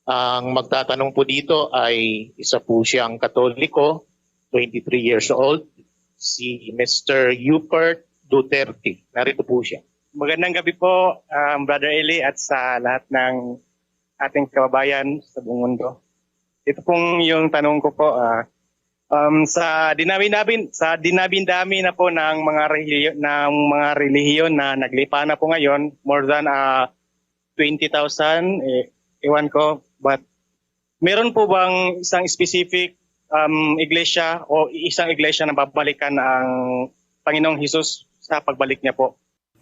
Ang magtatanong po dito ay isa po siyang Katoliko, 23 years old, si Mr. Rupert Duterte. Narito po siya. Magandang gabi po, Brother Eli, at sa lahat ng ating kababayan sa buong mundo. Ito pong yung tanong ko po, sa dinami-dami na po ng mga relihiyon na naglipa na po ngayon, more than 20,000, ewan ko, but meron po bang isang specific iglesia o isang iglesia na babalikan ang Panginoong Hesus sa pagbalik niya po?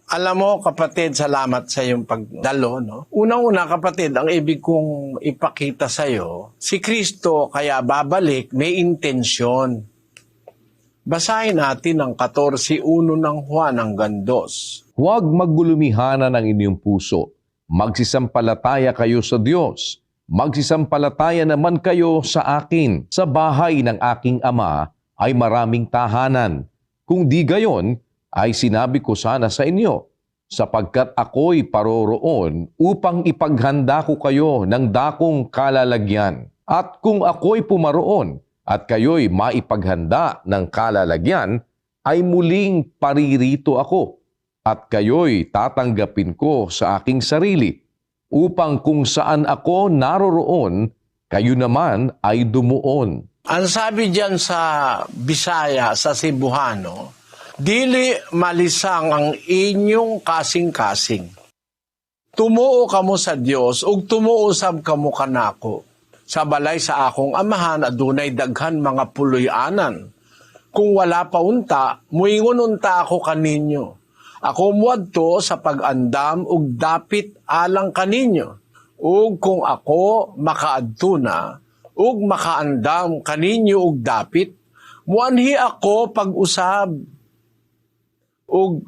Alam mo, kapatid, salamat sa iyong pagdalo. No? Unang-una, kapatid, ang ibig kong ipakita sa iyo, si Kristo kaya babalik, may intensyon. Basahin natin ang 14:1 ng Juan hanggang 2. Huwag maggulumihana ng inyong puso. Magsisampalataya kayo sa Diyos. Magsisampalataya naman kayo sa akin. Sa bahay ng aking Ama ay maraming tahanan. Kung di gayon, ay sinabi ko sana sa inyo, sapagkat ako'y paroroon upang ipaghanda ko kayo ng dakong kalalagyan. At kung ako'y pumaroon at kayo'y maipaghanda ng kalalagyan, ay muling paririto ako at kayo'y tatanggapin ko sa aking sarili, upang kung saan ako naroroon, kayo naman ay dumuon. Ang sabi diyan sa Bisaya, sa Cebuano, dili malisang ang inyong kasing-kasing. Tumuo kamo sa Dios ug tumuusab kamo kanako. Sa balay sa akong amahan adunay daghan mga puloy-anan. Kung wala pa unta, muingon unta ako kaninyo. Ako muadto sa pag-andam ug dapit alang kaninyo. Ug kung ako makaadto na ug makaandam kaninyo ug dapit, muanhi ako pag-usab. Ug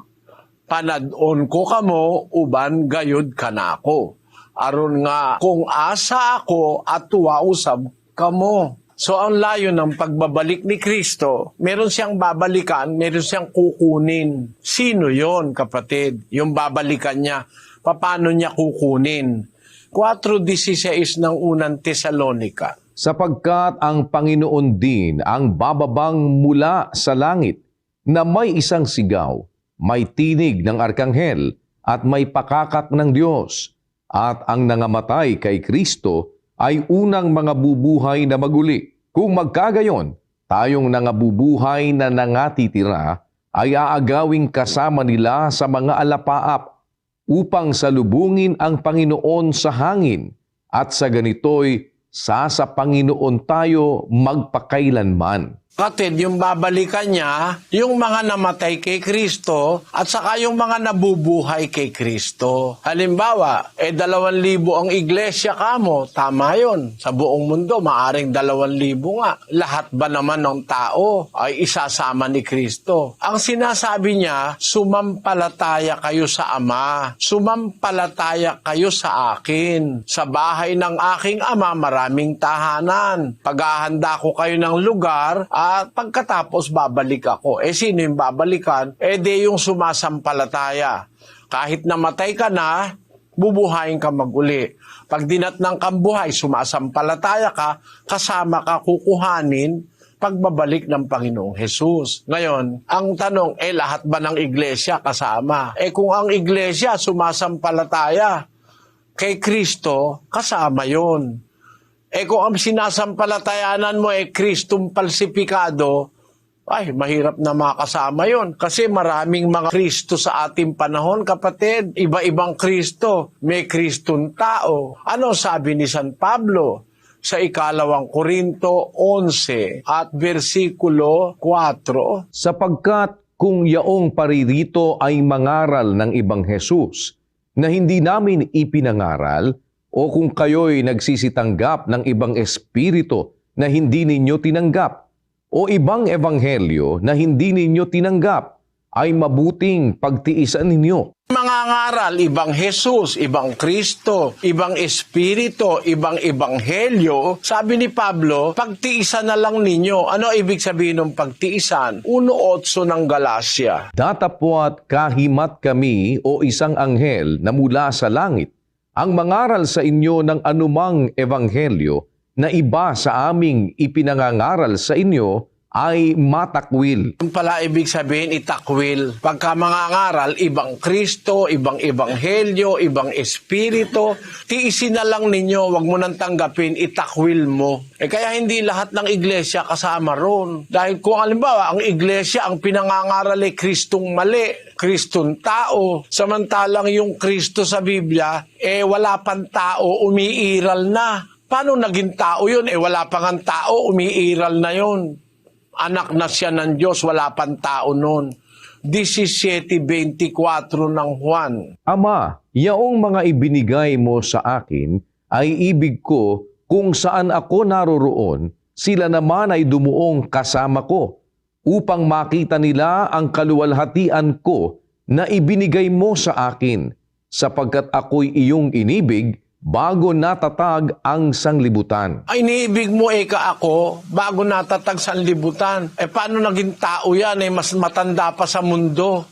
panad-on ko kamo uban gayud kanako. Aron nga kung asa ako at tuwausab kamo. So ang layo ng pagbabalik ni Kristo, meron siyang babalikan, meron siyang kukunin. Sino yon, kapatid? Yung babalikan niya, paano niya kukunin? 4:16 ng unang Tesalonica. Sapagkat ang Panginoon din ang bababang mula sa langit, na may isang sigaw, may tinig ng arkanghel, at may pakakak ng Diyos. At ang nangamatay kay Kristo ay unang mga bubuhay na maguli. Kung magkagayon, tayong nangabubuhay na nangatitira ay aagawing kasama nila sa mga alapaap, upang salubungin ang Panginoon sa hangin, at sa ganito'y sa Panginoon tayo magpakailanman. Kapatid, yung babalikan niya, yung mga namatay kay Kristo at saka yung mga nabubuhay kay Kristo. Halimbawa, 2,000 ang iglesia kamo, tama yun. Sa buong mundo, maaring 2,000 nga. Lahat ba naman ng tao ay isasama ni Kristo? Ang sinasabi niya, sumampalataya kayo sa Ama. Sumampalataya kayo sa akin. Sa bahay ng aking Ama, maraming tahanan. Paghahanda ko kayo ng lugar, at pagkatapos babalik ako. Sino yung babalikan? Di yung sumasampalataya. Kahit namatay ka na, bubuhayin ka maguli. Pag dinatnang kang buhay, sumasampalataya ka, kasama ka kukuhanin pagbabalik ng Panginoong Hesus. Ngayon, ang tanong, lahat ba ng iglesia kasama? Kung ang iglesia sumasampalataya kay Kristo, kasama yon. Kung ang sinasampalatayanan mo Kristong palsipikado, ay, mahirap na makasama yon. Kasi maraming mga Kristo sa ating panahon, kapatid. Iba-ibang Kristo. May Kristong tao. Ano sabi ni San Pablo sa 2 Korinto 11 at versikulo 4? Sapagkat kung yaong paririto ay mangaral ng ibang Hesus, na hindi namin ipinangaral, o kung kayo'y nagsisitanggap ng ibang espiritu na hindi ninyo tinanggap, o ibang ebanghelyo na hindi ninyo tinanggap, ay mabuting pagtiisan ninyo. Mga ngaral, ibang Jesus, ibang Kristo, ibang Espiritu, ibang Ebanghelyo. Sabi ni Pablo, pagtiisan na lang ninyo. Ano ibig sabihin ng pagtiisan? 1:8 ng Galacia. Datapwat kahimat kami o isang anghel na mula sa langit, ang mangaral sa inyo ng anumang ebanghelyo na iba sa aming ipinangangaral sa inyo ay matakwil. Yung pala ibig sabihin, itakwil. Pagka mangangaral, ibang Kristo, ibang Ebanghelyo, ibang Espiritu, tiisin na lang ninyo, wag mo nang tanggapin, itakwil mo. Kaya hindi lahat ng iglesia kasama ron. Dahil kung halimbawa, ang iglesia, ang pinangangaral ay Kristong mali, Kristong tao, samantalang yung Kristo sa Biblia, wala pang tao, umiiral na. Paano naging tao yun? Wala pang ang tao, umiiral na yun. Anak na siya ng Diyos, wala pang tao noon. 17:24 ng Juan. Ama, yaong mga ibinigay mo sa akin ay ibig ko kung saan ako naroroon, sila naman ay dumuong kasama ko, upang makita nila ang kaluwalhatian ko na ibinigay mo sa akin, sapagkat ako'y iyong inibig bago natatag ang sanglibutan. Ay, iniibig mo ako bago natatag sa libutan. Paano naging tao yan? Mas matanda pa sa mundo.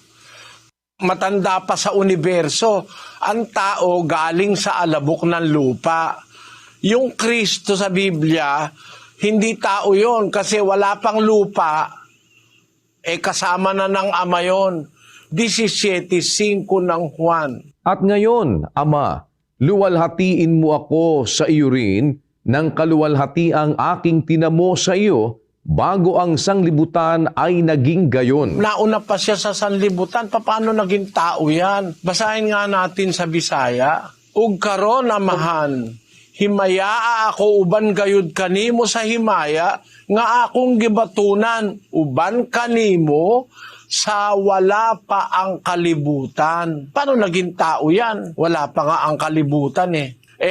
Matanda pa sa universo. Ang tao galing sa alabok ng lupa. Yung Kristo sa Biblia, hindi tao yon kasi wala pang lupa. Kasama na ng Ama yon. 17:5 ng Juan. At ngayon, Ama, luwalhatiin mo ako sa iyo rin ng kaluwalhatiang aking tinamo sa iyo bago ang sanglibutan ay naging gayon. Nauna pa siya sa sanlibutan. Paano naging tao yan? Basahin nga natin sa Bisaya. Ug karon amahan, himaya ako uban gayud kanimo sa himaya, nga akong gibatunan uban kanimo sa wala pa ang kalibutan. Paano naging tao yan? Wala pa nga ang kalibutan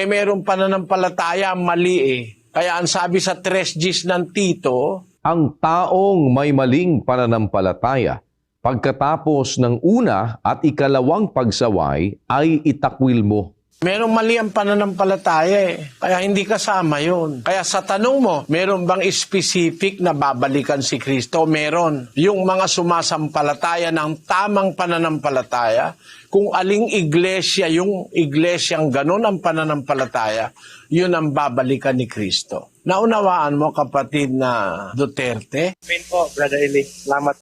meron pananampalataya, mali Kaya ang sabi sa 3Gs ng Tito, ang taong may maling pananampalataya, pagkatapos ng una at ikalawang pagsaway ay itakwil mo. merong mali ang pananampalataya Kaya hindi kasama yun. Kaya sa tanong mo, meron bang specific na babalikan si Kristo? Meron. Yung mga sumasampalataya ng tamang pananampalataya, kung aling iglesia, yung iglesyang ganun ang pananampalataya, yun ang babalikan ni Kristo. Naunawaan mo, kapatid na Duterte? Amen po, Brother Eli. Salamat